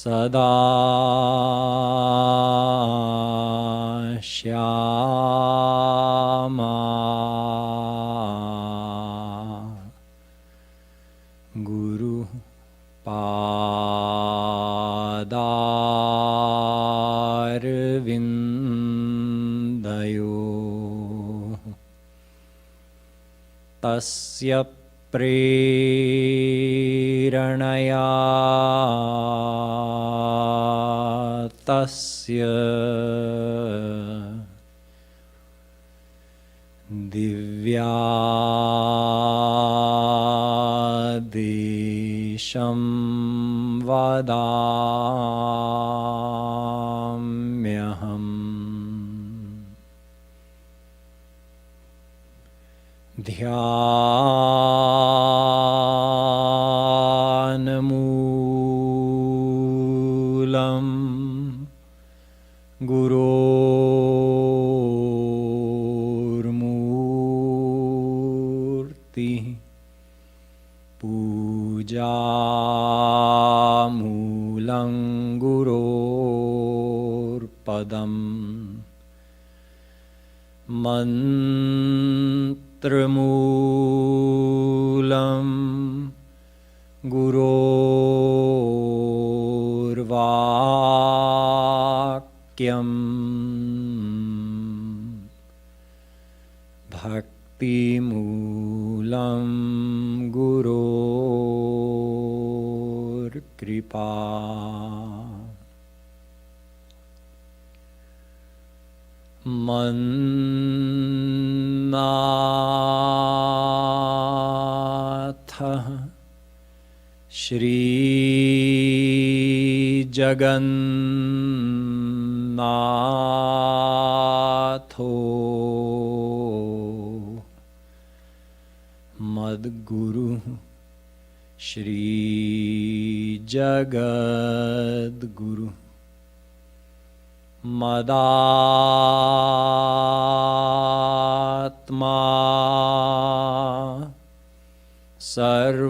सदा श्यामा गुरु पादारविन्दयो तस्य प्रेरणया तस्य दिव्यादेशं वदाम्यहम्। ध्यानमूलं गुरोर्मूर्तिः पूजामूलं गुरोर्पदम् मन्त्रमूलं गुरोर्वाक्यम् भक्तिमूलं गुरोर्कृपा। मन्नाथः श्रीजगन्नाथो मद्गुरुः श्रीजगद्गुरुः मदात्मा सर्वभूतात्मा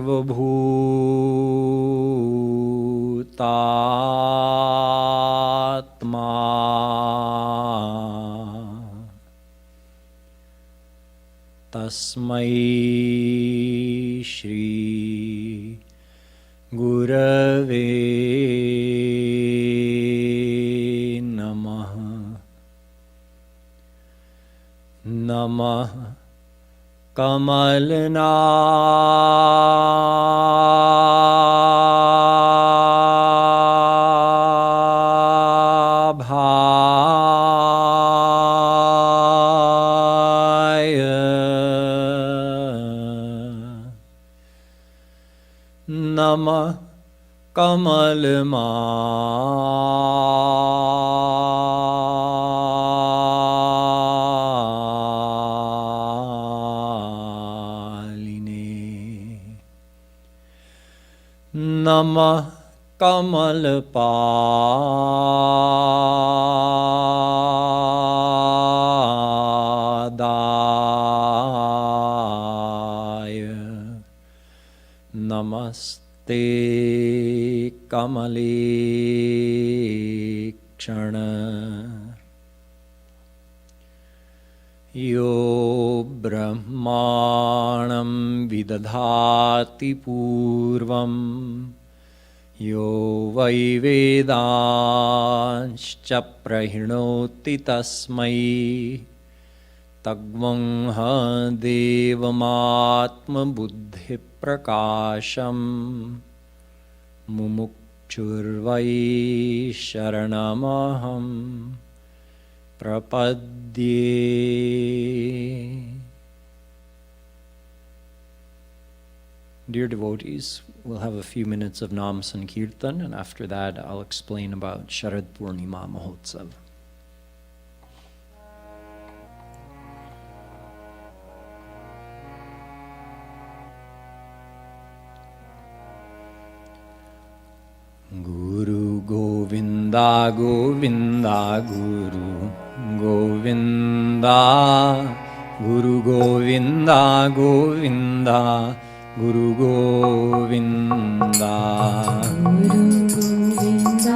तस्मै श्री गुरवे नमः। नमः कमलनाभाय नमः कमलमालिने नमः कमलपादाय नमस्ते कमलेक्षण। यो ब्रह्माणं विदधाति पूर्वं यो वै वेदांश्च प्रहिणोति तस्मै तग्वंह देवमात्मबुद्धिप्रकाशम् मुमुक्षुर्वै शरणमहं प्रपद्ये। Dear devotees, we'll have a few minutes of Nam Sankirtan, and after that I'll explain about Sharad Poornima Mahotsav. Guru Govinda Govinda Guru Govinda Guru Govinda Govinda Guru Govinda Guru Govinda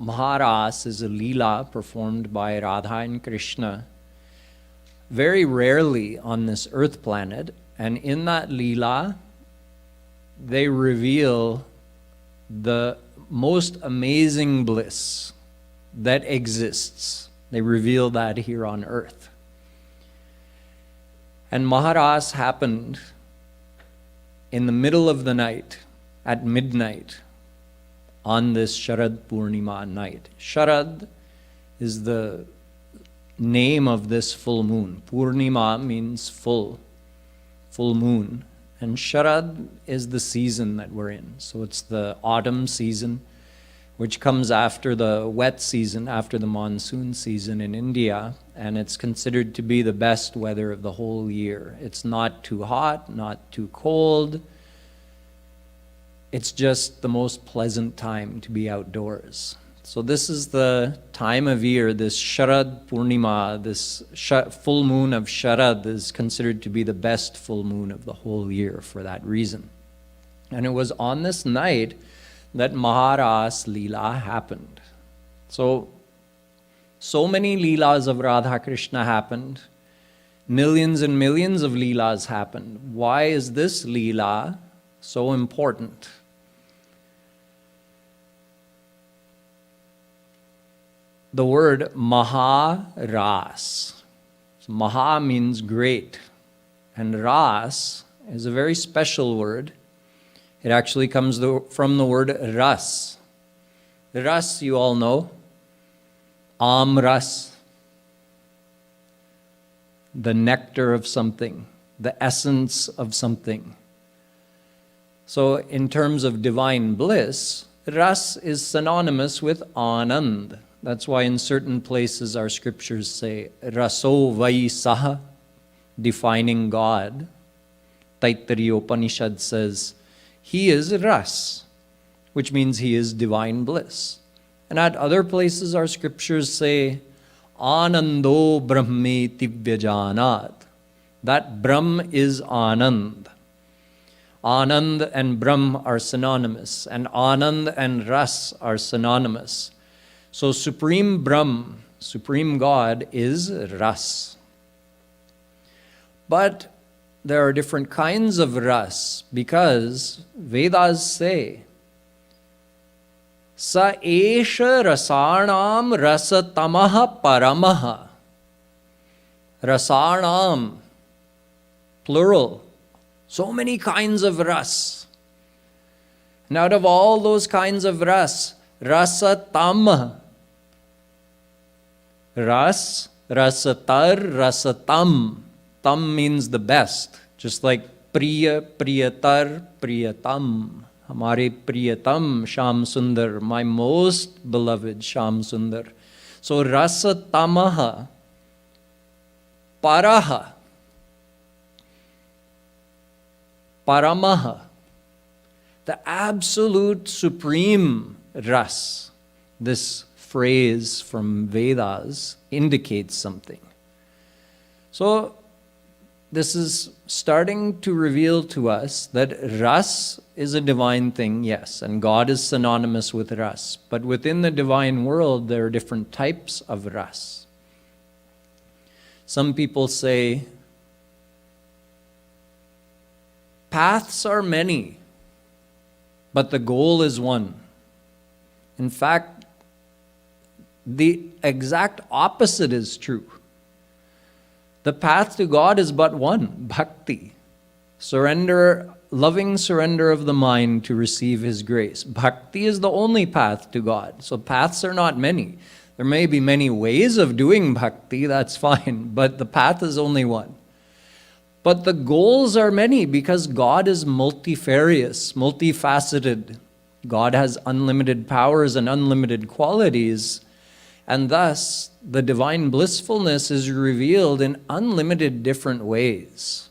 Maharas is a Leela performed by Radha and Krishna very rarely on this earth planet, and in that Leela they reveal the most amazing bliss that exists. They reveal that here on earth. And Maharas happened in the middle of the night, at midnight, on this Sharad Poornima night. Sharad is the name of this full moon. Poornima means full moon. And Sharad is the season that we're in. So it's the autumn season, which comes after the wet season, after the monsoon season in India, and it's considered to be the best weather of the whole year. It's not too hot, not too cold. It's just the most pleasant time to be outdoors. So this is the time of year, this Sharad Poornima, this full moon of Sharad is considered to be the best full moon of the whole year for that reason. And it was on this night that Maharas Leela happened. So many Leelas of Radha Krishna happened. Millions and millions of Leelas happened. Why is this Leela so important? The word Maharas. So Maha means great, and Ras is a very special word. It actually comes from the word ras. Ras, you all know. Amras. The nectar of something, the essence of something. So in terms of divine bliss, ras is synonymous with Anand. That's why in certain places our scriptures say, Raso Vai Saha, defining God. Taittiriya Upanishad says, He is Ras, which means He is divine bliss. And at other places our scriptures say, Anando Brahme Tibyajanat. That Brahm is Anand. Anand and Brahm are synonymous, and Anand and Ras are synonymous. So Supreme Brahm, Supreme God, is Ras. But there are different kinds of Ras, because Vedas say, Sa esha rasanam rasatamaha paramaha. Rasanam, plural. So many kinds of ras. And out of all those kinds of ras, rasatam, ras, rasatar, rasatam. Tam means the best. Just like priya, priyatar, priyatam. Hamare priyatam Sham Sundar, my most beloved Sham Sundar. So rasatamaha, paraha, paramaha, the absolute supreme ras. This phrase from Vedas indicates something. So this is starting to reveal to us that ras is a divine thing, yes, and God is synonymous with ras. But within the divine world, there are different types of ras. Some people say, paths are many, but the goal is one. In fact, the exact opposite is true. The path to God is but one, bhakti. Surrender, loving surrender of the mind to receive His grace. Bhakti is the only path to God. So paths are not many. There may be many ways of doing bhakti, that's fine, but the path is only one. But the goals are many because God is multifarious, multifaceted. God has unlimited powers and unlimited qualities. And thus, the divine blissfulness is revealed in unlimited different ways.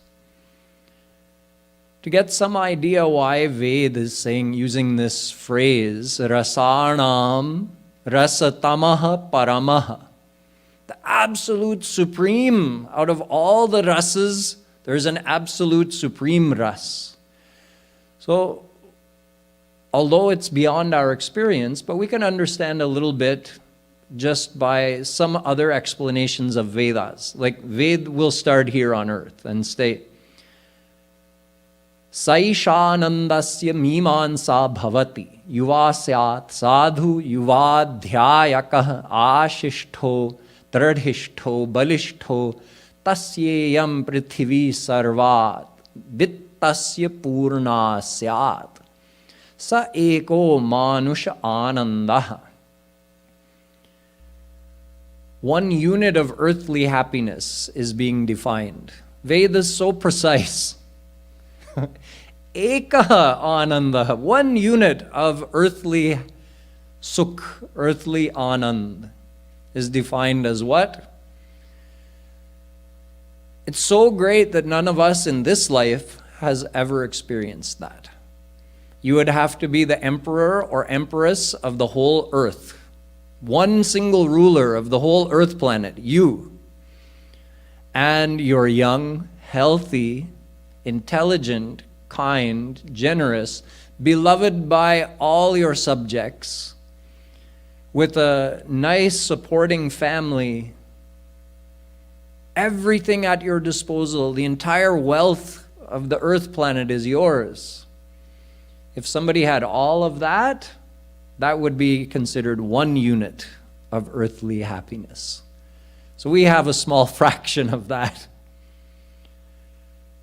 To get some idea why Ved is using this phrase, Rasanam Rasatamaha Paramaha, the absolute supreme, out of all the rasas, there is an absolute supreme ras. So, although it's beyond our experience, but we can understand a little bit just by some other explanations of Vedas. Like Ved will start here on earth and state, Saishanandasya mimansa bhavati yuvasyat sadhu yuvadhyayakah ashishto tradhishto balishto tasyeyam prithivi sarvat vittasya purna syat sa eko manusha anandah. One unit of earthly happiness is being defined. Veda is so precise. Eka ananda, one unit of earthly sukh, earthly anand, is defined as what? It's so great that none of us in this life has ever experienced that. You would have to be the emperor or empress of the whole earth. One single ruler of the whole earth planet, you. And you're young, healthy, intelligent, kind, generous, beloved by all your subjects, with a nice supporting family, everything at your disposal, the entire wealth of the earth planet is yours. If somebody had all of that, that would be considered one unit of earthly happiness. So we have a small fraction of that.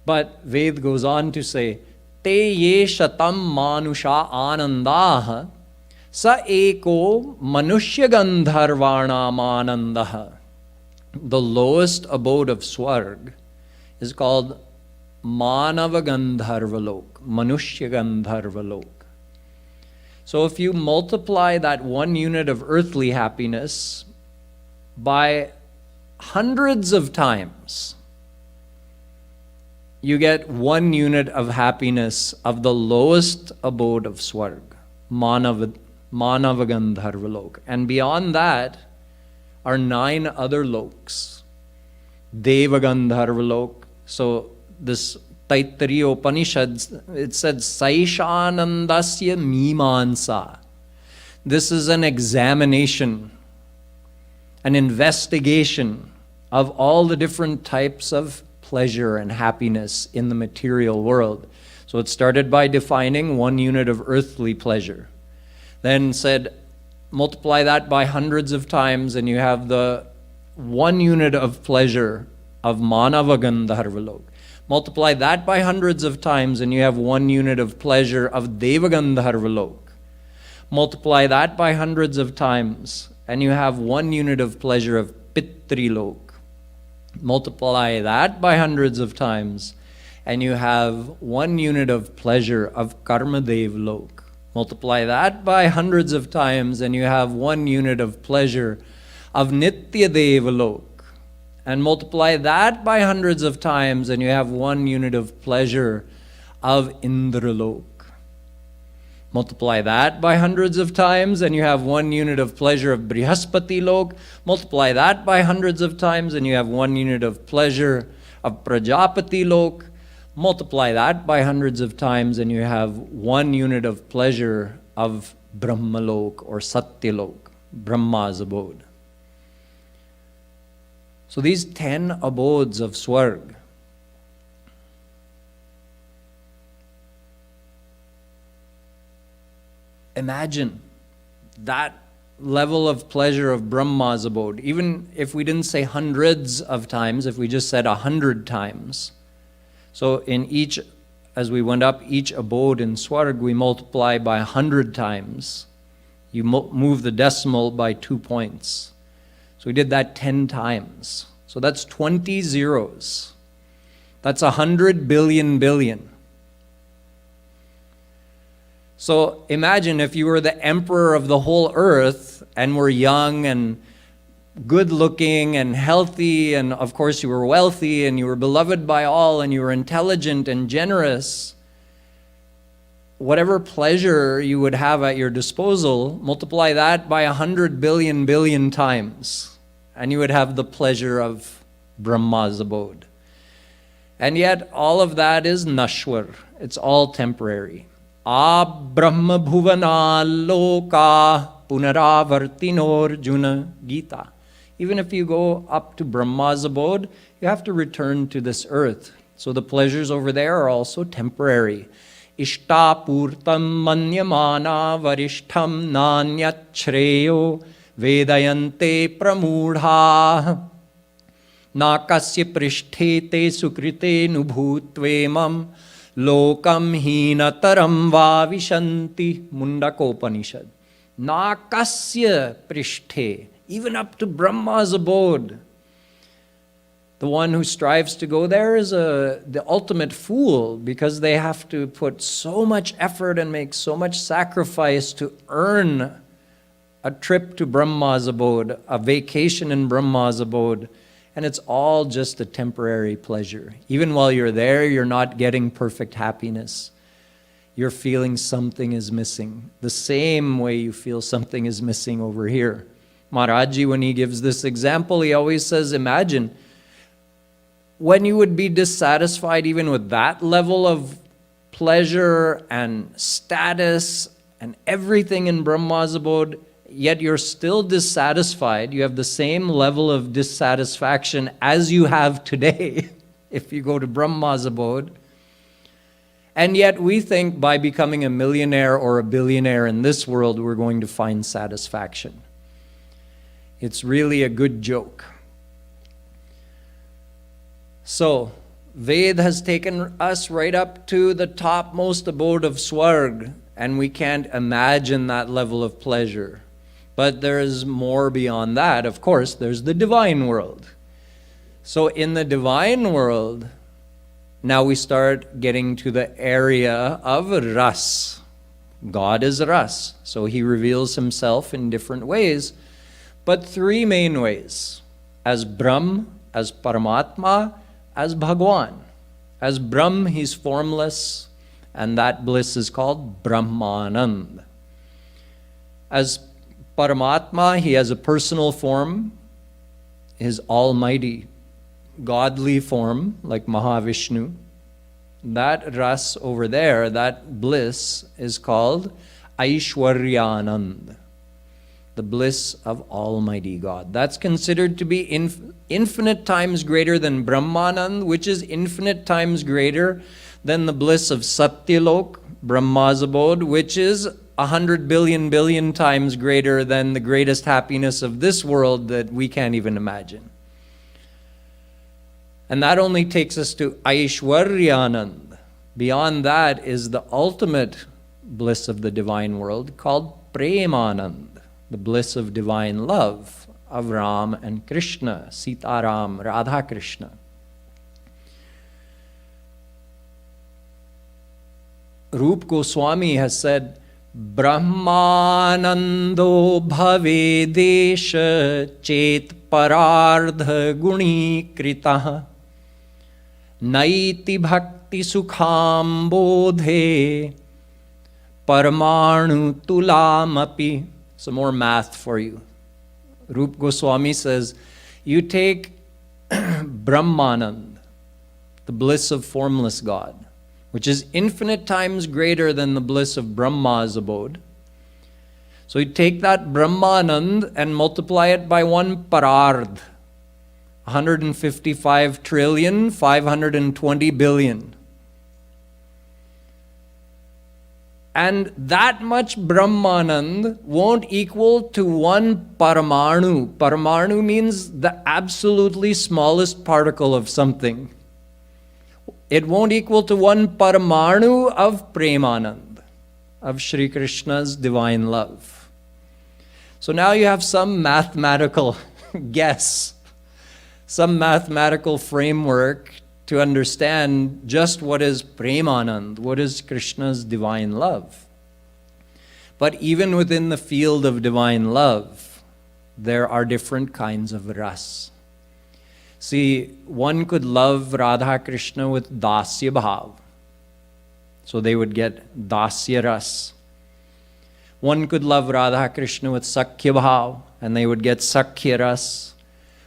But Ved goes on to say, Te ye shatam manusha anandah sa eko manushya gandharvarnam anandah. The lowest abode of Swarg is called Manava Gandharvalok, Manushya Gandharvalok. So if you multiply that one unit of earthly happiness by hundreds of times, you get one unit of happiness of the lowest abode of Swarg, Manava Gandharvalok. And beyond that are 9 other loks. Deva Gandharvalok. So this Taittiriya Upanishad, it said, Saishanandasya mimansa. This is an examination, an investigation of all the different types of pleasure and happiness in the material world. So it started by defining one unit of earthly pleasure. Then said, multiply that by hundreds of times and you have the one unit of pleasure of Manava Gandharvalok. Multiply that by hundreds of times and you have one unit of pleasure of Deva Gandharvalok. Multiply that by hundreds of times and you have one unit of pleasure of Pitrilok. Multiply that by hundreds of times and you have one unit of pleasure of Karmadev Lok. Multiply that by hundreds of times and you have one unit of pleasure of Nitya Deva Lok. And multiply that by hundreds of times and you have one unit of pleasure of Indralok. Multiply that by hundreds of times and you have one unit of pleasure of Brihaspati Lok. Multiply that by hundreds of times and you have one unit of pleasure of Prajapati Lok. Multiply that by hundreds of times and you have one unit of pleasure of Brahmalok or Satyalok, Brahma's abode. So these 10 abodes of Swarg, imagine that level of pleasure of Brahma's abode. Even if we didn't say hundreds of times, if we just said 100 times. So in each, as we went up each abode in Swarg, we multiply by 100 times. You move the decimal by 2 points. So we did that 10 times. So that's 20 zeros. That's 100 billion billion. So imagine if you were the emperor of the whole earth and were young and good looking and healthy, and of course you were wealthy and you were beloved by all and you were intelligent and generous. Whatever pleasure you would have at your disposal, multiply that by 100 billion billion times and you would have the pleasure of Brahma's abode. And yet all of that is nashwar. It's all temporary. Brahma bhuvana loka punaravartinorjuna Gita. Even if you go up to Brahma's abode, you have to return to this earth. So the pleasures over there are also temporary. Ishtapurtam manyamana varishtham nanyat shreyo vedayante pramudha nakasya prishthe te sukrite nubhutvemam lokam hinataram vavishanti. Mundakopanishad. Nakasya prishthe, even up to Brahma's abode. The one who strives to go there is the ultimate fool, because they have to put so much effort and make so much sacrifice to earn a trip to Brahma's abode, a vacation in Brahma's abode, and it's all just a temporary pleasure. Even while you're there, you're not getting perfect happiness. You're feeling something is missing, the same way you feel something is missing over here. Maharaji, when he gives this example, he always says, imagine when you would be dissatisfied even with that level of pleasure and status and everything in Brahma's abode, yet you're still dissatisfied. You have the same level of dissatisfaction as you have today if you go to Brahma's abode. And yet we think by becoming a millionaire or a billionaire in this world, we're going to find satisfaction. It's really a good joke. So, Ved has taken us right up to the topmost abode of Swarg, and we can't imagine that level of pleasure. But there is more beyond that. Of course, there's the divine world. So in the divine world, now we start getting to the area of Ras. God is Ras, so he reveals himself in different ways, but three main ways: as Brahm, as Paramatma, as Bhagwan. As Brahm, he's formless, and that bliss is called Brahmanand. As Paramatma, he has a personal form, his almighty, godly form, like Mahavishnu. That ras over there, that bliss, is called Aishwaryanand, the bliss of Almighty God. That's considered to be infinite times greater than Brahmanand, which is infinite times greater than the bliss of Satyalok, Brahma's abode, which is 100 billion times greater than the greatest happiness of this world that we can't even imagine. And that only takes us to Aishwaryanand. Beyond that is the ultimate bliss of the divine world called Premanand, the bliss of divine love of Ram and Krishna, Sitaram, Radha Krishna. Rup Goswami has said, Brahmanando bhave desha chet parardha guni krita naiti bhakti sukham bodhe parmanu tulamapi. Some more math for you. Rup Goswami says, you take Brahmanand, the bliss of formless God, which is infinite times greater than the bliss of Brahma's abode. So you take that Brahmanand and multiply it by one parardh, 155,520,000,000,000. And that much Brahmanand won't equal to one Paramanu. Paramanu means the absolutely smallest particle of something. It won't equal to one Paramanu of Premanand, of Shri Krishna's divine love. So now you have some mathematical guess, some mathematical framework to understand just what is Premanand, what is Krishna's divine love. But even within the field of divine love, there are different kinds of ras. See, one could love Radha Krishna with dasya bhav. So they would get dasya ras. One could love Radha Krishna with sakhya bhav, and they would get sakhya ras.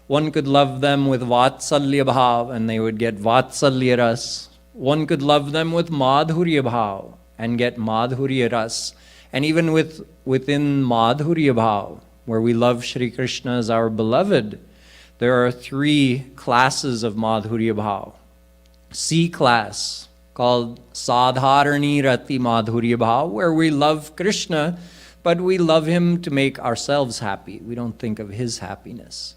One could love them with vatsalya bhav, and they would get vatsalya ras. One could love them with madhurya bhav, and get Madhurya Ras. And even within Madhurya Bhav, where we love Shri Krishna as our beloved, there are 3 classes of Madhurya Bhav. C class, called Sadharani Rati Madhurya Bhav, where we love Krishna, but we love him to make ourselves happy. We don't think of his happiness.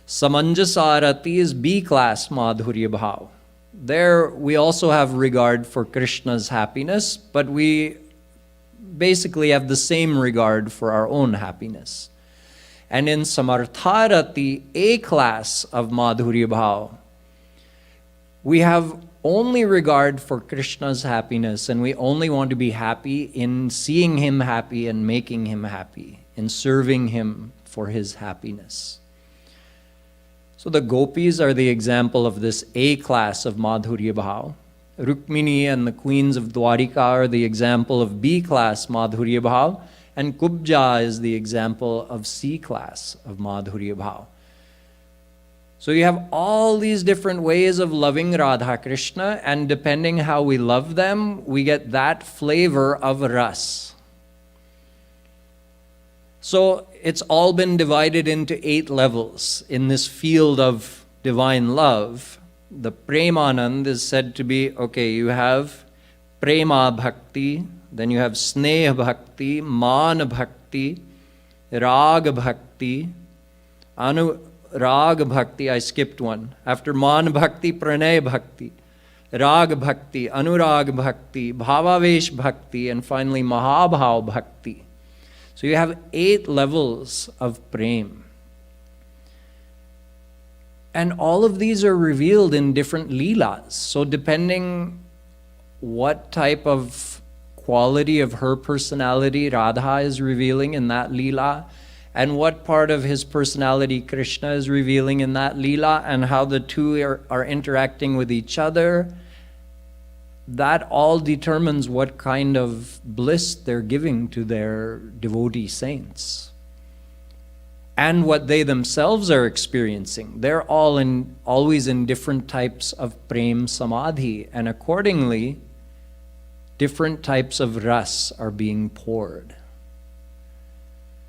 Samanjasa Rati is B class Madhurya Bhav. There we also have regard for Krishna's happiness, but we basically have the same regard for our own happiness. And in Samartharati, A class of Madhurya Bhav, we have only regard for Krishna's happiness, and we only want to be happy in seeing him happy and making him happy, in serving him for his happiness. So the gopis are the example of this A class of Madhurya Bhav. Rukmini and the queens of Dwarika are the example of B class Madhurya Bhav, and Kubja is the example of C class of Madhurya Bhav. So you have all these different ways of loving Radha Krishna, and depending how we love them, we get that flavor of ras. So it's all been divided into 8 levels in this field of divine love. The Premanand is said to be, okay, you have Prema Bhakti, then you have Sneha Bhakti, Man Bhakti, Rag Bhakti, Rag Bhakti, I skipped one. After Man Bhakti, Pranay Bhakti, Rag Bhakti, Anurag Bhakti, Bhavavesh Bhakti, and finally Mahabhav Bhakti. So you have 8 levels of prem. And all of these are revealed in different leelas. So depending what type of quality of her personality Radha is revealing in that leela, and what part of his personality Krishna is revealing in that leela, and how the two are interacting with each other, that all determines what kind of bliss they're giving to their devotee saints. And what they themselves are experiencing. They're always in different types of prem samadhi, and accordingly, different types of ras are being poured.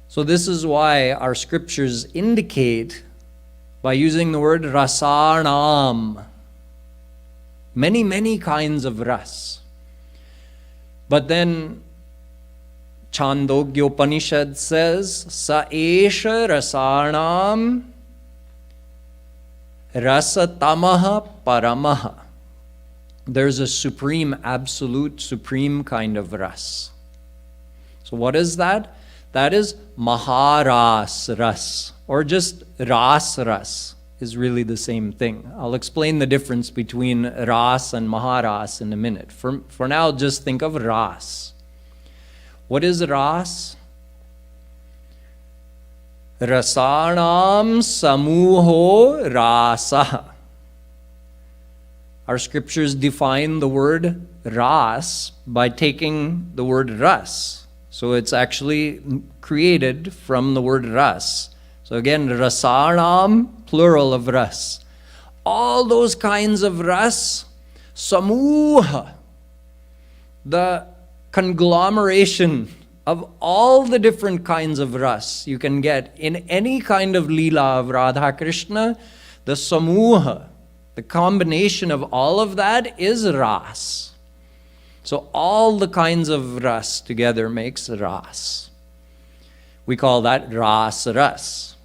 So this is why our scriptures indicate, by using the word rasarnam, many, many kinds of ras. But then Chandogyopanishad says, Sa esha rasarnam rasatamaha paramaha. There's a supreme, absolute, supreme kind of ras. So what is that? That is Maharas ras, or just Ras ras is really the same thing. I'll explain the difference between Ras and Maharas in a minute. For now, just think of Ras. What is Ras? Rasarnam samuho rasa. Our scriptures define the word ras by taking the word ras. So it's actually created from the word ras. So again, rasarnam, plural of ras. All those kinds of ras, samuha, the conglomeration of all the different kinds of ras you can get in any kind of leela of Radha Krishna, the samuha, the combination of all of that is ras. So all the kinds of ras together makes ras. We call that ras ras.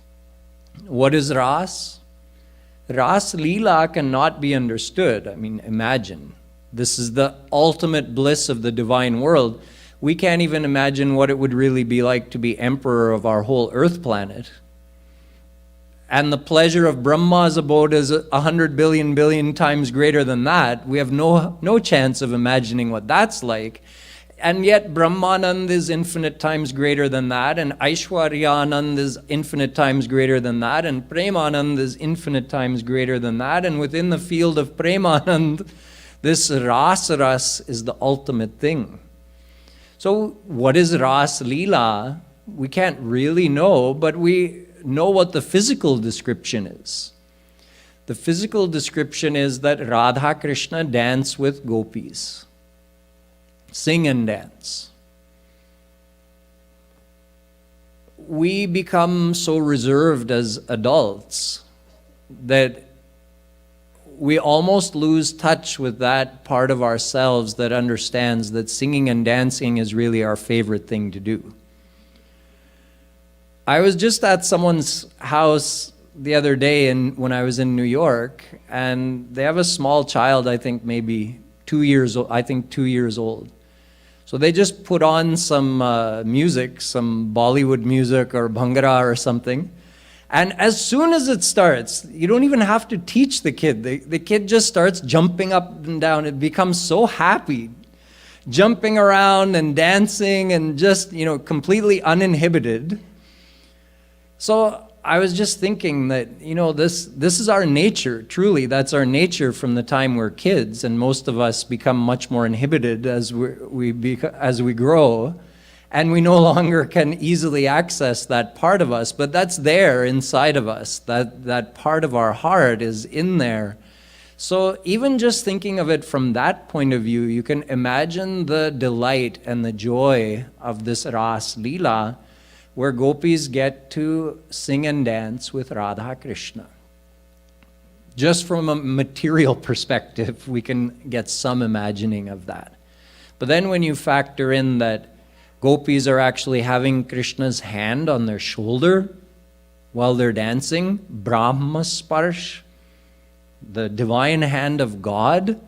What is ras? Ras leela cannot be understood. I mean, imagine. This is the ultimate bliss of the divine world. We can't even imagine what it would really be like to be emperor of our whole earth planet. And the pleasure of Brahma's abode is 100 billion times greater than that. We have no chance of imagining what that's like. And yet Brahmanand is infinite times greater than that, and Aishwaryanand is infinite times greater than that, and Premanand is infinite times greater than that. And within the field of Premanand, this Ras Ras is the ultimate thing. So what is Ras Leela? We can't really know, but we know what the physical description is. The physical description is that Radha Krishna dance with gopis. sing and dance. We become so reserved as adults that we almost lose touch with that part of ourselves that understands that singing and dancing is really our favorite thing to do. I was just at someone's house the other day when I was in New York, and they have a small child, I think maybe 2 years old. So they just put on some music, some Bollywood music or Bhangra or something. And as soon as it starts, you don't even have to teach the kid. The kid just starts jumping up and down. It becomes so happy, jumping around and dancing and just, completely uninhibited. So I was just thinking that, this is our nature. Truly, that's our nature from the time we're kids. And most of us become much more inhibited as we grow. And we no longer can easily access that part of us, but that's there inside of us. That part of our heart is in there. So even just thinking of it from that point of view, you can imagine the delight and the joy of this Ras Leela, where gopis get to sing and dance with Radha Krishna. Just from a material perspective, we can get some imagining of that. But then when you factor in that gopis are actually having Krishna's hand on their shoulder while they're dancing, Brahma Sparsh, the divine hand of God,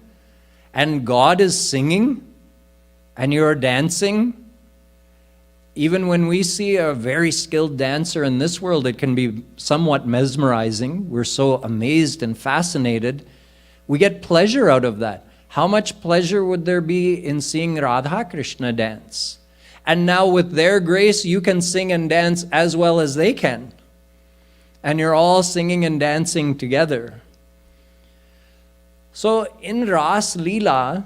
and God is singing, and you're dancing. Even when we see a very skilled dancer in this world, it can be somewhat mesmerizing. We're so amazed and fascinated. We get pleasure out of that. How much pleasure would there be in seeing Radha Krishna dance? And now with their grace, you can sing and dance as well as they can. And you're all singing and dancing together. So in Ras Leela,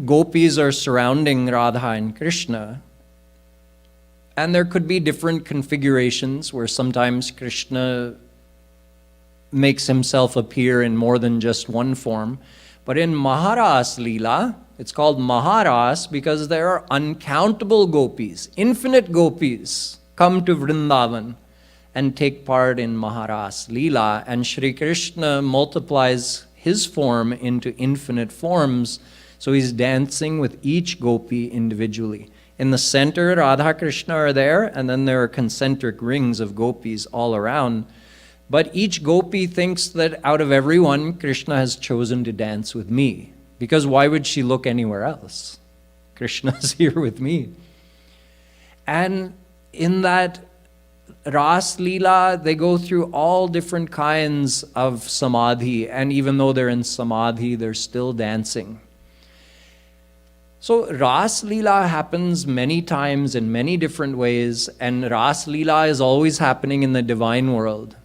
gopis are surrounding Radha and Krishna. And there could be different configurations where sometimes Krishna makes himself appear in more than just one form. But in Maharas Leela, it's called Maharas because there are uncountable gopis, infinite gopis come to Vrindavan and take part in Maharas Leela. And Shri Krishna multiplies his form into infinite forms. So he's dancing with each gopi individually. In the center, Radha Krishna are there, and then there are concentric rings of gopis all around. But each gopi thinks that out of everyone, Krishna has chosen to dance with me. Because why would she look anywhere else? Krishna's here with me. And in that Ras Leela, they go through all different kinds of samadhi. And even though they're in samadhi, they're still dancing. So Ras Leela happens many times in many different ways, and Ras Leela is always happening in the divine world.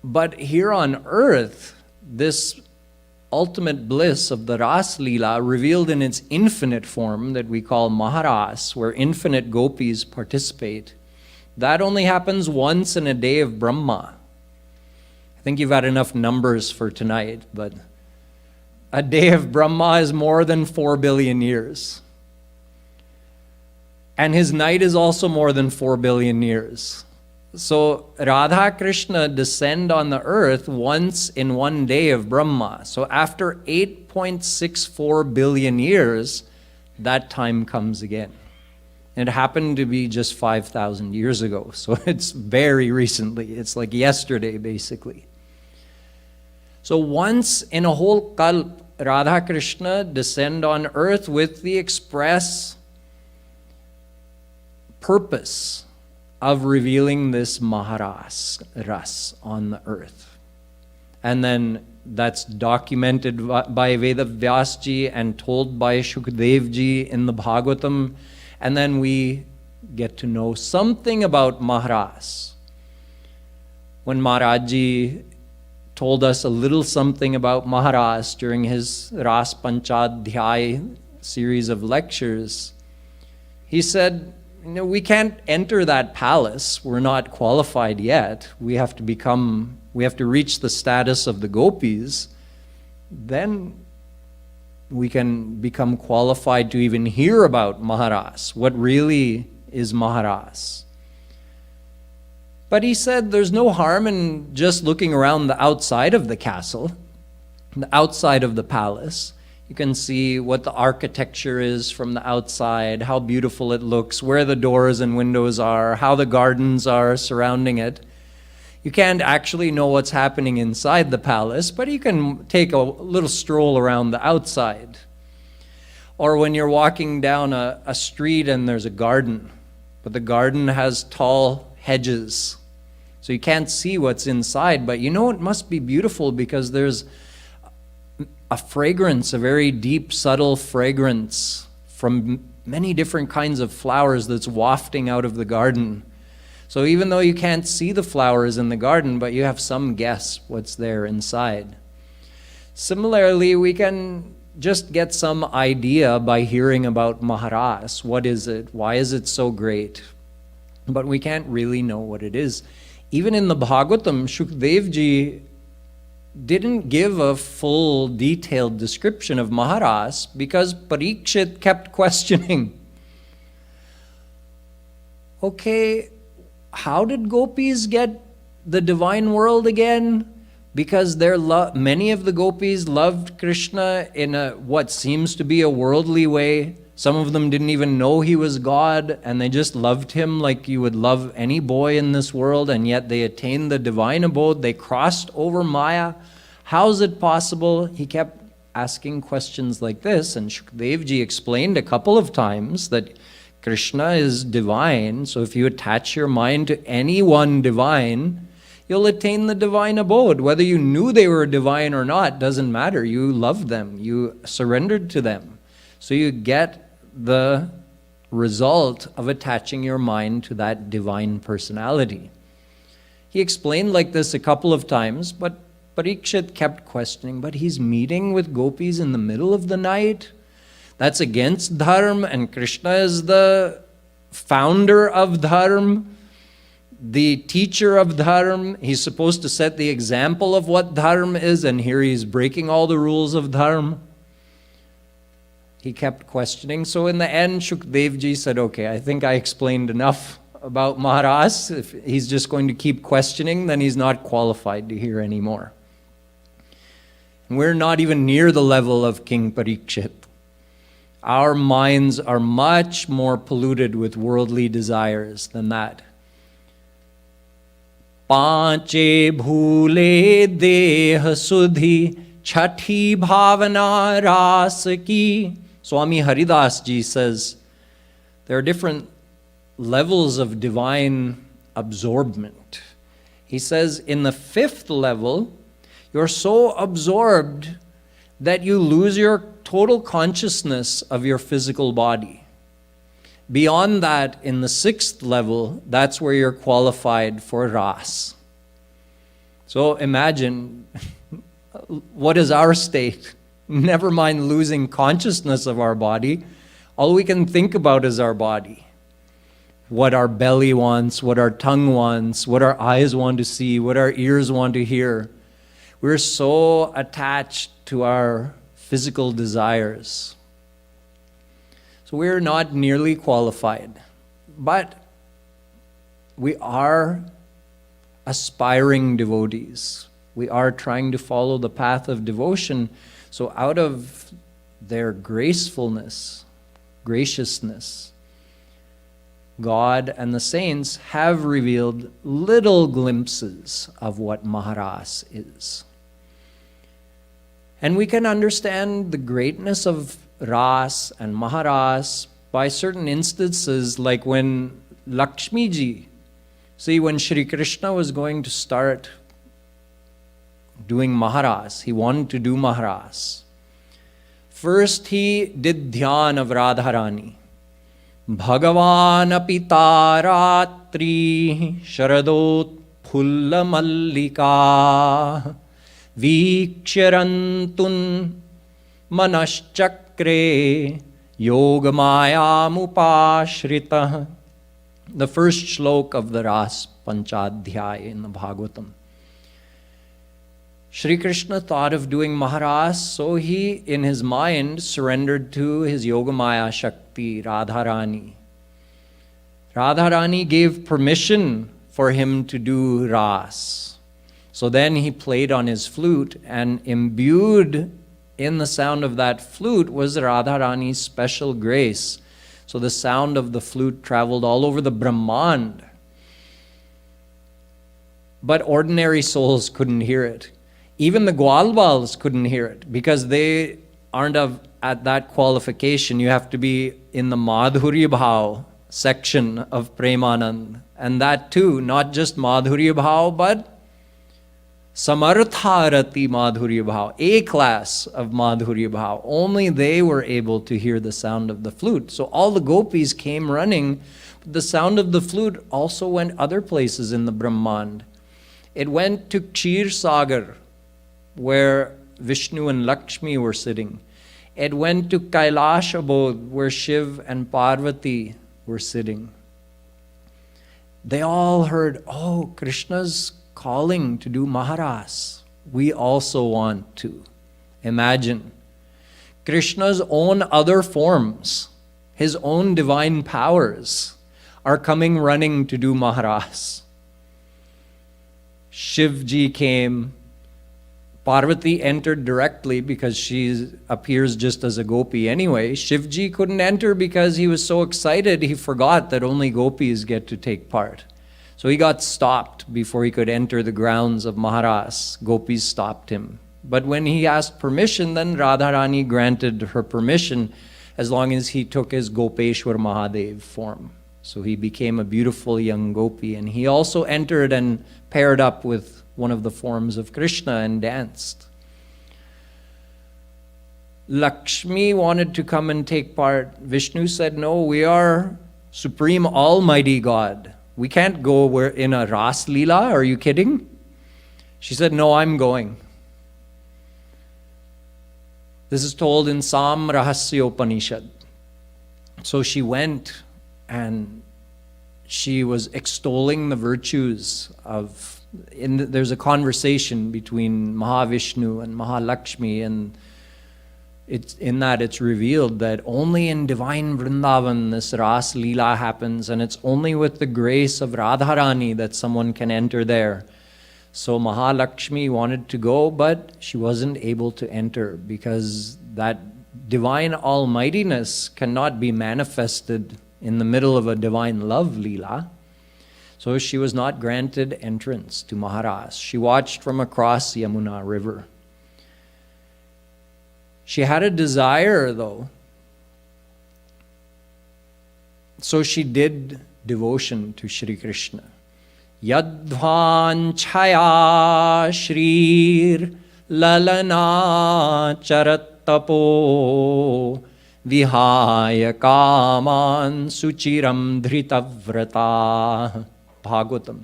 But here on earth, this ultimate bliss of the Ras Leela, revealed in its infinite form that we call Maharas, where infinite gopis participate, that only happens once in a day of Brahma. I think you've had enough numbers for tonight, but a day of Brahma is more than 4 billion years. And his night is also more than 4 billion years. So Radha Krishna descend on the earth once in one day of Brahma. So after 8.64 billion years, that time comes again. It happened to be just 5,000 years ago. So it's very recently. It's like yesterday, basically. So once in a whole kalp, Radha Krishna descend on earth with the express purpose of revealing this Maharas Ras on the earth. And then that's documented by Veda Vyasji and told by Shukadevji in the Bhagavatam. And then we get to know something about Maharas. When Maharajji told us a little something about Maharas during his Ras Panchadhyay series of lectures, he said, we can't enter that palace. We're not qualified yet. We have to reach the status of the gopis. Then we can become qualified to even hear about Maharas. What really is Maharas? But he said there's no harm in just looking around the outside of the castle, the outside of the palace. You can see what the architecture is from the outside, how beautiful it looks, where the doors and windows are, how the gardens are surrounding it. You can't actually know what's happening inside the palace, but you can take a little stroll around the outside. Or when you're walking down a street and there's a garden, but the garden has tall hedges, so you can't see what's inside, but you know it must be beautiful because there's a fragrance, a very deep, subtle fragrance from many different kinds of flowers that's wafting out of the garden. So even though you can't see the flowers in the garden, but you have some guess what's there inside. Similarly, we can just get some idea by hearing about Maharas. What is it? Why is it so great? But we can't really know what it is. Even in the Bhagavatam, Shukdev Ji didn't give a full detailed description of Maharas because Parikshit kept questioning. Okay, how did gopis get the divine world again? Because many of the gopis loved Krishna in what seems to be a worldly way. Some of them didn't even know he was God, and they just loved him like you would love any boy in this world, and yet they attained the divine abode. They crossed over Maya. How is it possible? He kept asking questions like this, and Shukdev Ji explained a couple of times that Krishna is divine, so if you attach your mind to anyone divine, you'll attain the divine abode. Whether you knew they were divine or not doesn't matter. You loved them. You surrendered to them. So you get the result of attaching your mind to that divine personality. He explained like this a couple of times, but Parikshit kept questioning, but he's meeting with gopis in the middle of the night? That's against dharma, and Krishna is the founder of dharma, the teacher of dharma. He's supposed to set the example of what dharma is, and here he's breaking all the rules of dharma. He kept questioning. So in the end, Shukdev Ji said, okay, I think I explained enough about Maharas. If he's just going to keep questioning, then he's not qualified to hear anymore. And we're not even near the level of King Parikshit. Our minds are much more polluted with worldly desires than that. Panche bhule deh sudhi chhathi bhavana ras ki. Swami Haridas Ji says there are different levels of divine absorbment. He says in the 5th level, you're so absorbed that you lose your total consciousness of your physical body. Beyond that, in the 6th level, that's where you're qualified for ras. So imagine, what is our state? Never mind losing consciousness of our body. All we can think about is our body. What our belly wants, what our tongue wants, what our eyes want to see, what our ears want to hear. We're so attached to our physical desires. So we're not nearly qualified. But we are aspiring devotees. We are trying to follow the path of devotion. So out of their gracefulness, graciousness, God and the saints have revealed little glimpses of what Maharas is. And we can understand the greatness of Ras and Maharas by certain instances, like when Lakshmi Ji, see, when Shri Krishna was going to start doing Maharas, he wanted to do Maharas. First he did Dhyan of Radharani. Bhagavan apitaratri sharadot phulla mallika vikshyarantun manaschakre yogamayamupashrita. The first shlok of the Ras Panchadhyaya in the Bhagavatam. Shri Krishna thought of doing Maharas, so he, in his mind, surrendered to his Yogamaya Shakti, Radharani. Radharani gave permission for him to do Ras. So then he played on his flute, and imbued in the sound of that flute was Radharani's special grace. So the sound of the flute traveled all over the Brahmand. But ordinary souls couldn't hear it. Even the Gwalbals couldn't hear it because they aren't at that qualification. You have to be in the Madhurya Bhav section of Premanand. And that too, not just Madhurya Bhav, but Samartharati Madhurya Bhav, A class of Madhurya Bhav. Only they were able to hear the sound of the flute. So all the gopis came running. But the sound of the flute also went other places in the Brahmand. It went to Kshir Sagar, where Vishnu and Lakshmi were sitting. It went to Kailash Abode, where Shiv and Parvati were sitting. They all heard, oh, Krishna's calling to do Maharas. We also want to. Imagine. Krishna's own other forms, his own divine powers, are coming running to do Maharas. Shivji came. Parvati entered directly because she appears just as a gopi anyway. Shivji couldn't enter because he was so excited he forgot that only gopis get to take part. So he got stopped before he could enter the grounds of Maharas. Gopis stopped him. But when he asked permission, then Radharani granted her permission as long as he took his Gopeshwar Mahadev form. So he became a beautiful young gopi, and he also entered and paired up with one of the forms of Krishna and danced. Lakshmi wanted to come and take part. Vishnu said, no, we are Supreme Almighty God. We can't go in a Ras Leela. Are you kidding? She said, no, I'm going. This is told in Sam Rahasya Upanishad. So she went, and she was extolling the virtues of. There's a conversation between Mahavishnu and Mahalakshmi, and it's revealed that only in divine Vrindavan this Ras Leela happens, and it's only with the grace of Radharani that someone can enter there. So Mahalakshmi wanted to go, but she wasn't able to enter because that divine almightiness cannot be manifested in the middle of a divine love Leela. So she was not granted entrance to Maharas. She watched from across the Yamuna River. She had a desire, though. So she did devotion to Shri Krishna. Yadvan chaya shrir lalana charattapo vihaya kaman suchiram dhritavrata. Bhagavatam.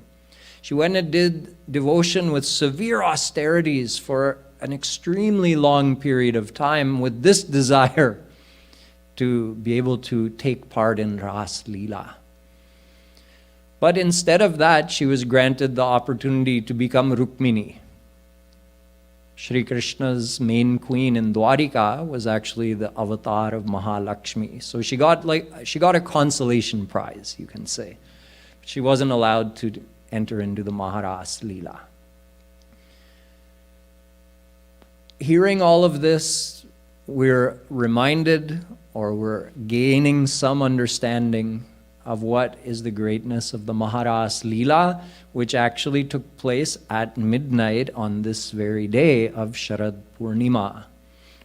She went and did devotion with severe austerities for an extremely long period of time with this desire to be able to take part in Ras Leela. But instead of that, she was granted the opportunity to become Rukmini. Shri Krishna's main queen in Dwarika was actually the avatar of Mahalakshmi. So she got a consolation prize, you can say. She wasn't allowed to enter into the Maharas Leela. Hearing all of this, we're reminded, or we're gaining some understanding of what is the greatness of the Maharas Leela, which actually took place at midnight on this very day of Sharad Poornima.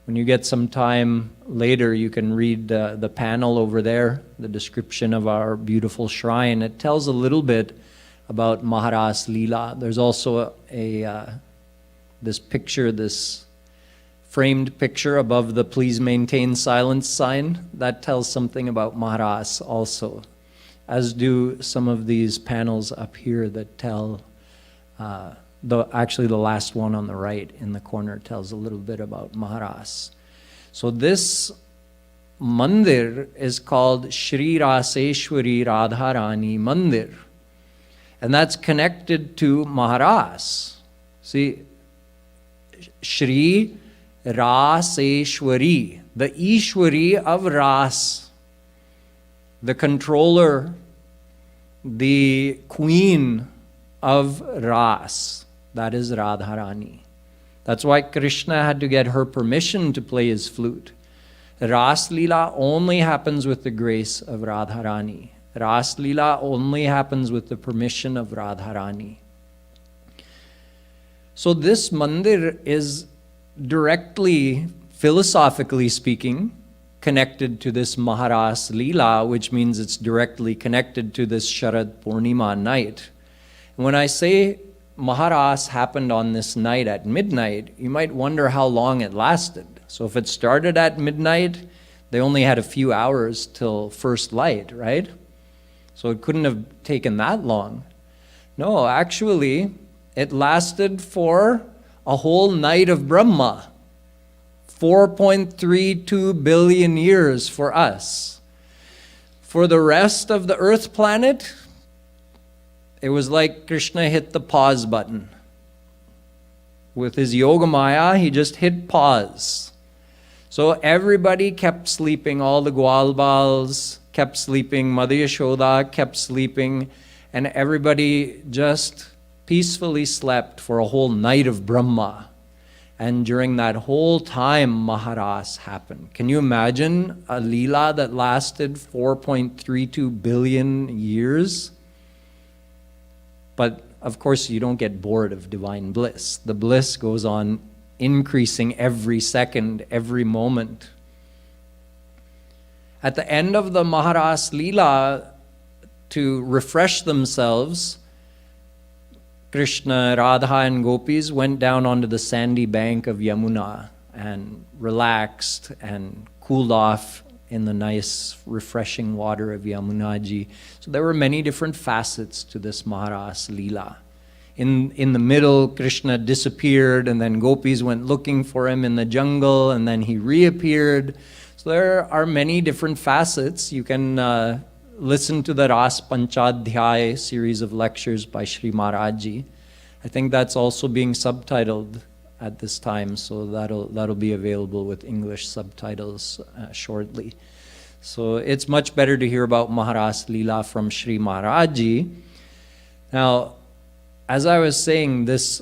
When you get some time later, you can read the panel over there, the description of our beautiful shrine. It tells a little bit about Maharas Leela. There's also this picture, this framed picture above the please maintain silence sign. That tells something about Maharas also, as do some of these panels up here that tell actually the last one on the right in the corner tells a little bit about Maharas. So this mandir is called Shri Raseshwari Radharani Mandir. And that's connected to Maharas. See, Shri Raseshwari, the Ishwari of Ras, the controller, the queen of Ras. That is Radharani. That's why Krishna had to get her permission to play his flute. Ras Leela only happens with the grace of Radharani. Ras Leela only happens with the permission of Radharani. So this mandir is directly, philosophically speaking, connected to this Maharas Leela, which means it's directly connected to this Sharad Poornima night. When I say Maharas happened on this night at midnight, you might wonder how long it lasted. So if it started at midnight, they only had a few hours till first light, right? So it couldn't have taken that long. No, actually, it lasted for a whole night of Brahma. 4.32 billion years for us. For the rest of the earth planet, it was like Krishna hit the pause button. With his Yogamaya, he just hit pause. So everybody kept sleeping, all the Gwalbals kept sleeping, Mother Yashoda kept sleeping, and everybody just peacefully slept for a whole night of Brahma. And during that whole time, Maharas happened. Can you imagine a Leela that lasted 4.32 billion years? But of course, you don't get bored of divine bliss. The bliss goes on increasing every second, every moment. At the end of the Maharas Leela, to refresh themselves, Krishna, Radha and gopis went down onto the sandy bank of Yamuna and relaxed and cooled off in the nice, refreshing water of Yamuna Ji. So there were many different facets to this Maharas Leela. In the middle, Krishna disappeared, and then gopis went looking for him in the jungle, and then he reappeared. So there are many different facets. You can listen to the Ras Panchadhyay series of lectures by Sri Maharaj Ji. I think that's also being subtitled at this time, so that'll be available with English subtitles shortly. So it's much better to hear about Maharas Leela from Sri Maharaj Ji. Now, as I was saying, this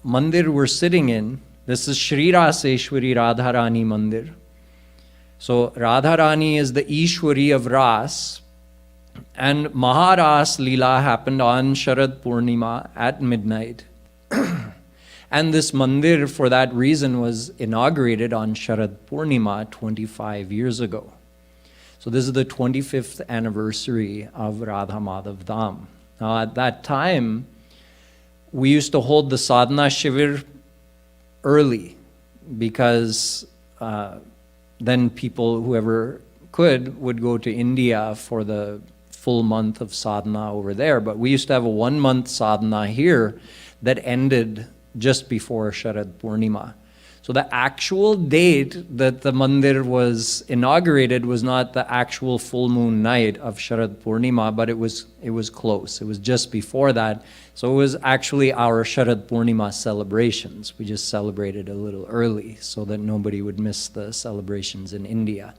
mandir we're sitting in, this is Shri Raseshwari Radharani Mandir. So Radharani is the Ishwari of Ras, and Maharas Leela happened on Sharad Poornima at midnight. And this mandir, for that reason, was inaugurated on Sharad Poornima 25 years ago. So this is the 25th anniversary of Radha Madhav Dham. Now at that time, we used to hold the sadhana shivir early because then people, whoever could, would go to India for the full month of sadhana over there. But we used to have a 1 month sadhana here that ended just before Sharad Poornima. So the actual date that the mandir was inaugurated was not the actual full moon night of Sharad Poornima, but it was close. It was just before that. So it was actually our Sharad Poornima celebrations. We just celebrated a little early so that nobody would miss the celebrations in India.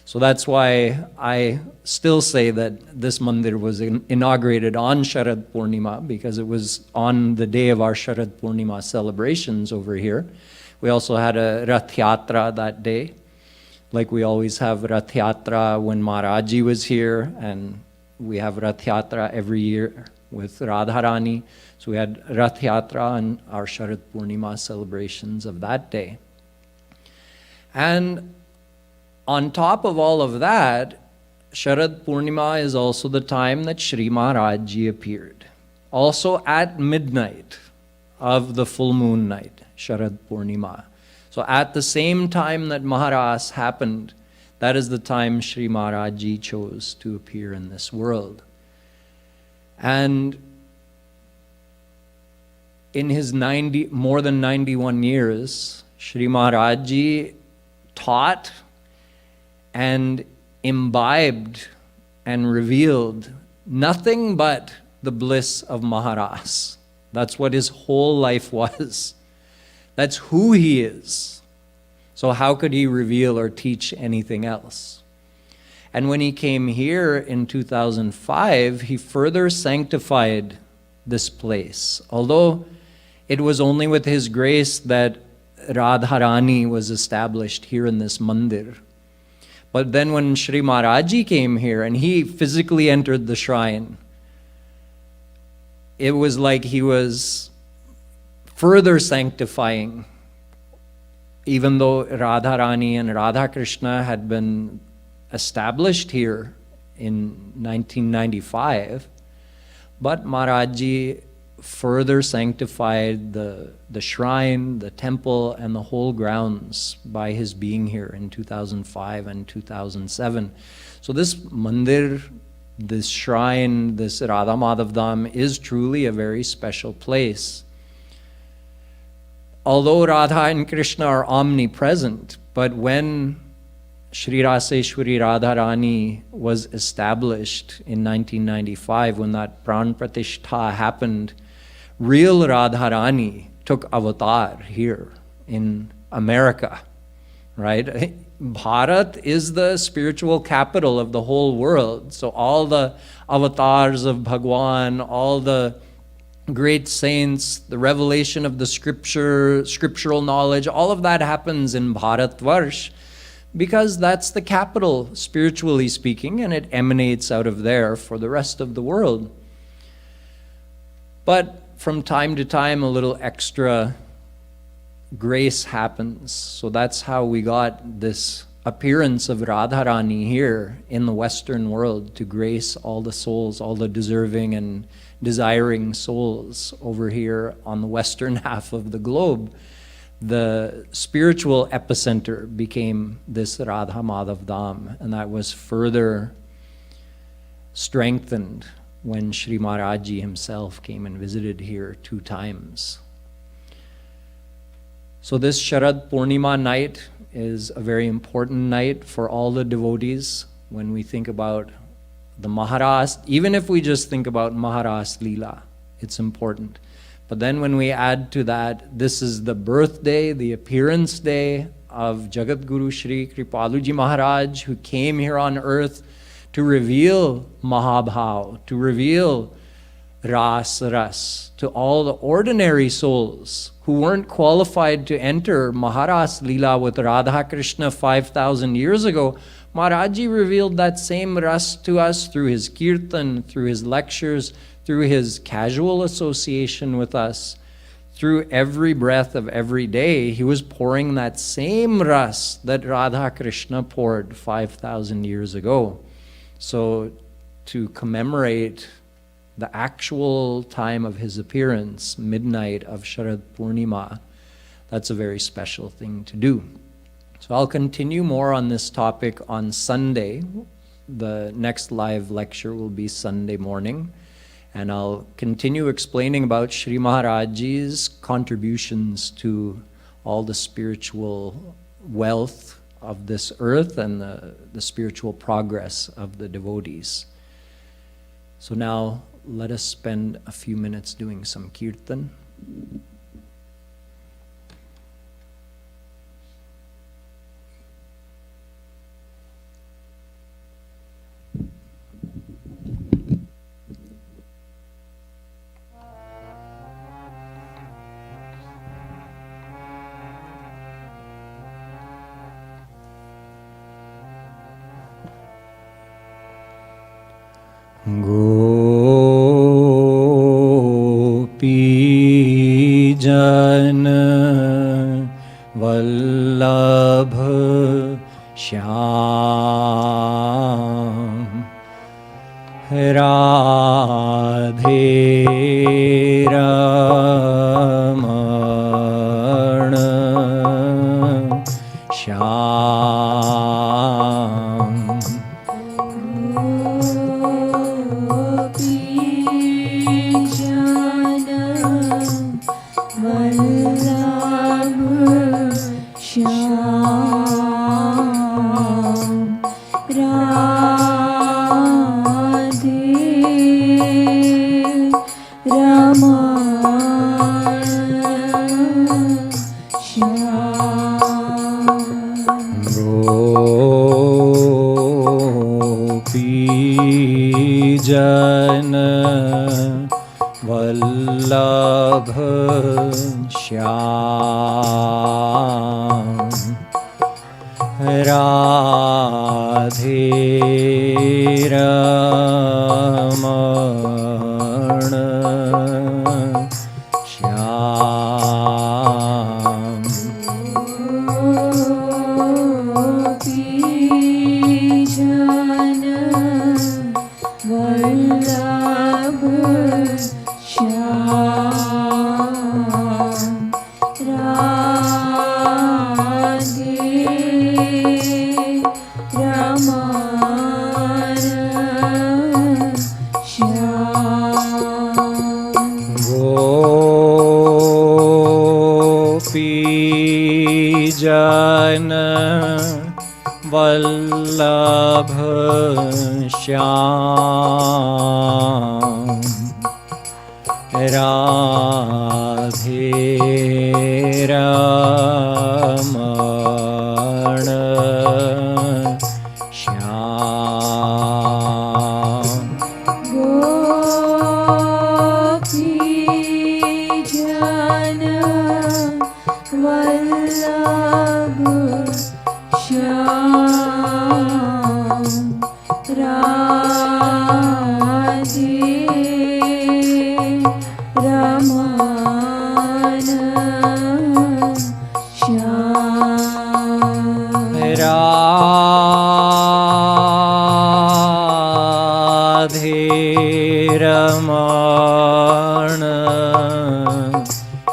So that's why I still say that this mandir was inaugurated on Sharad Poornima, because it was on the day of our Sharad Poornima celebrations over here. We also had a Rath Yatra that day, like we always have Rath Yatra when Maharaji was here, and we have Rath Yatra every year with Radharani. So we had Rath Yatra on our Sharad Poornima celebrations of that day. And on top of all of that, Sharad Poornima is also the time that Sri Maharaj Ji appeared. Also at midnight of the full moon night, Sharad Poornima. So at the same time that Maharas happened, that is the time Sri Maharaj Ji chose to appear in this world. And in his more than 91 years, Sri Maharaj Ji taught and imbibed and revealed nothing but the bliss of Maharas. That's what his whole life was. That's who he is. So how could he reveal or teach anything else? And when he came here in 2005, he further sanctified this place. Although it was only with his grace that Radharani was established here in this mandir. But then when Shri Maharaji came here and he physically entered the shrine, it was like he was further sanctifying. Even though Radharani and Radha Krishna had been established here in 1995, but Maharaji further sanctified the shrine, the temple, and the whole grounds by his being here in 2005 and 2007. So this mandir, this shrine, this Radha Madhav Dham is truly a very special place. Although Radha and Krishna are omnipresent, but when Shri Raseshwari Radharani was established in 1995, when that Pran Pratishtha happened, real Radharani took avatar here in America, right? Bharat is the spiritual capital of the whole world. So all the avatars of Bhagwan, all the great saints, the revelation of the scriptural knowledge, all of that happens in Bharatvarsh because that's the capital, spiritually speaking, and it emanates out of there for the rest of the world. But from time to time, a little extra grace happens. So that's how we got this appearance of Radharani here in the Western world to grace all the souls, all the deserving and desiring souls over here on the western half of the globe. The spiritual epicenter became this Radha Madhav Dham, and that was further strengthened when Shri Maharaji himself came and visited here 2 times. So this Sharad Poornima night is a very important night for all the devotees when we think about the Maharas. Even if we just think about Maharas Leela, it's important. But then when we add to that, this is the birthday, the appearance day of Jagat Guru Shri Kripaluji Maharaj, who came here on earth to reveal Mahabhav, to reveal Ras, to all the ordinary souls who weren't qualified to enter Maharas Leela with Radha Krishna 5,000 years ago. Maharaji revealed that same ras to us through his kirtan, through his lectures, through his casual association with us, through every breath of every day. He was pouring that same ras that Radha Krishna poured 5,000 years ago. So to commemorate the actual time of his appearance, midnight of Sharad Poornima, that's a very special thing to do. So I'll continue more on this topic on Sunday. The next live lecture will be Sunday morning. And I'll continue explaining about Shri Maharaji's contributions to all the spiritual wealth of this earth and the spiritual progress of the devotees. So now let us spend a few minutes doing some kirtan. Gopi Jan Vallabh Shyam Radhe Ramana Shyam Vallabh શ્યામ રાધે રમણ શ્યામ ગોપીજન વલ્લભ શ્યામ રાધે રમણ શ્યામ ગોપીજન વલ્લભ શ્યામ રાધે રમણ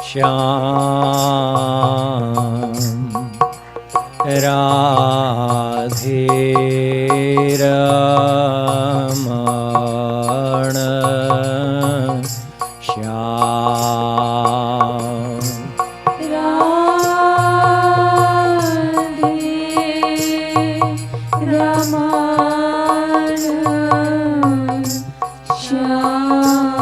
શ્યામ ગોપીજન વલ્લભ શ્યામ રાધે રમણ શ્યામ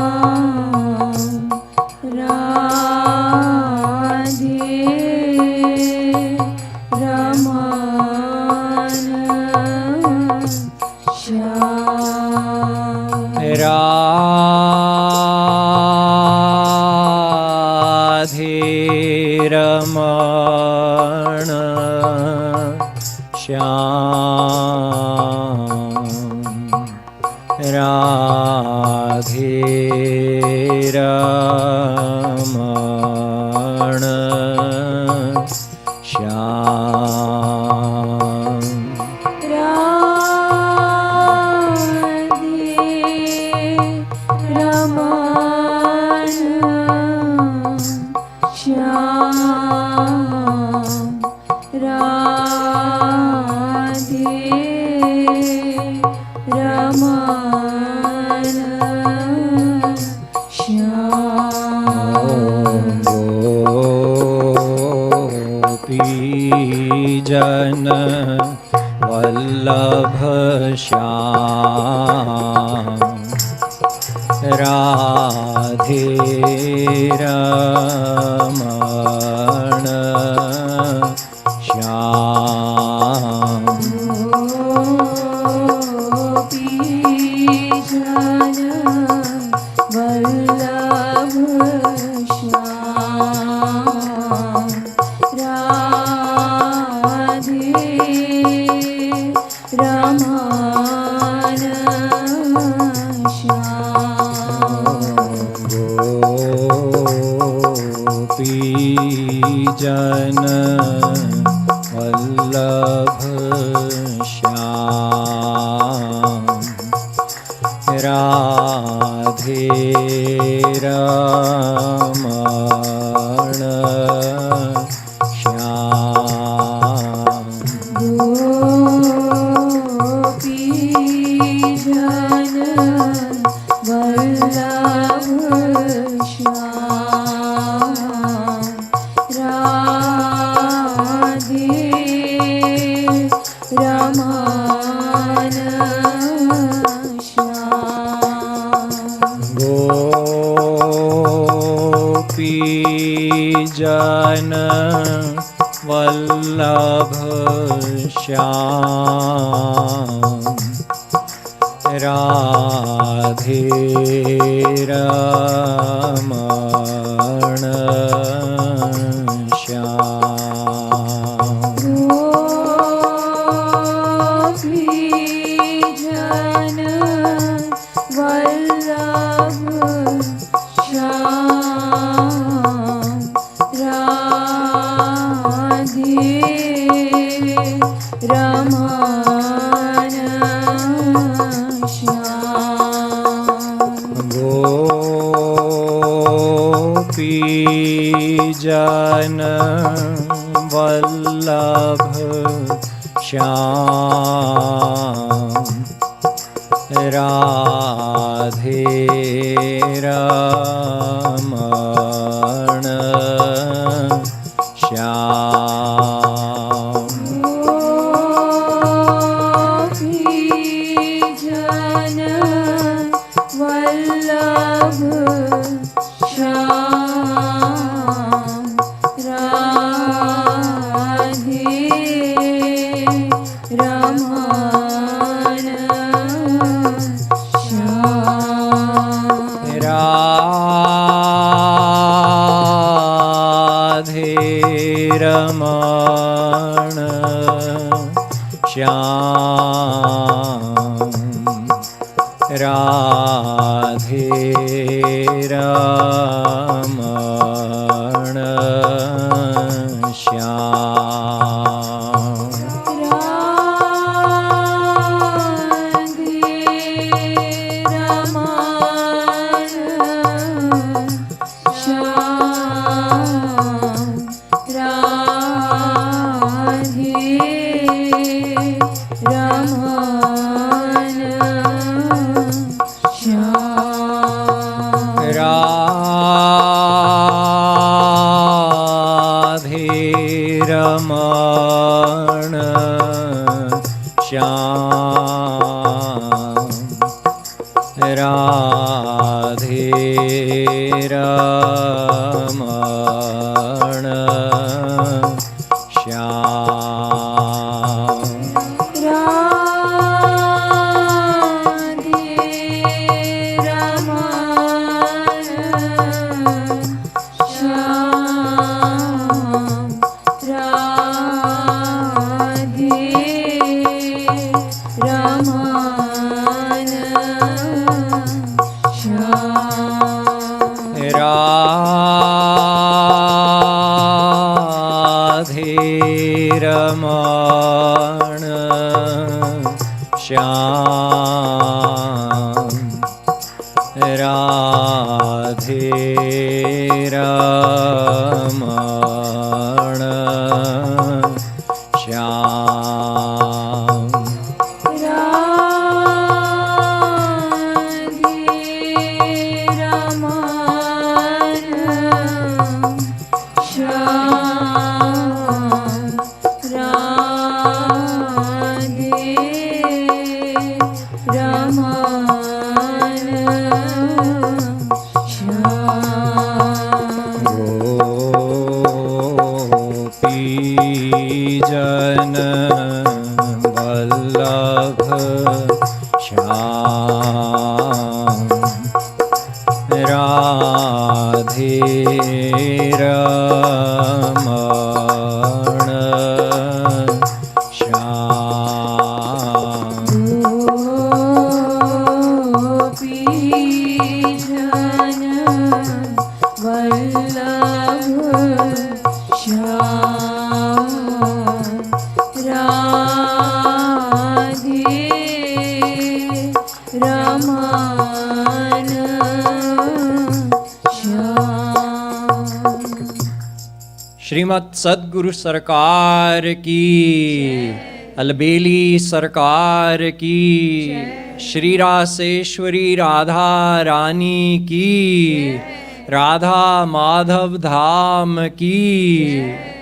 રાધે રમણ શ્યામ રાધે રમણ શ્યામ જન વલ્લભ શ્યામ રાધે રમણ શ્યામ ગોપીજન વલ્લભ શ્યામ રાધે રમણ શ્યામ ગોપીજન વલ્લભ શ્યામ રાધે રમણ શ્યામ ગોપીજન વલ્લભ શ્યામ રાધે રમણ શ્યામ ગોપીજન વલ્લભ શ્યામ રાધે રમણ जन वल्लभ श्याम राधे रमण श्याम जन वल्लभ श्याम राधे रमण श्याम राधे रमण श्याम राधे रमण श्याम राधे रमण श्याम राधे रमण श्याम राधे रमण श्याम राधे रमण श्याम जन वल्लभ श्याम राधे रमण श्याम जन वल्लभ श्याम राधे रमण श्याम। श्रीमद् सद्गुरु सरकार की, अलबेली सरकार की, श्री रासेश्वरी राधा रानी की, राधा माधव धाम की।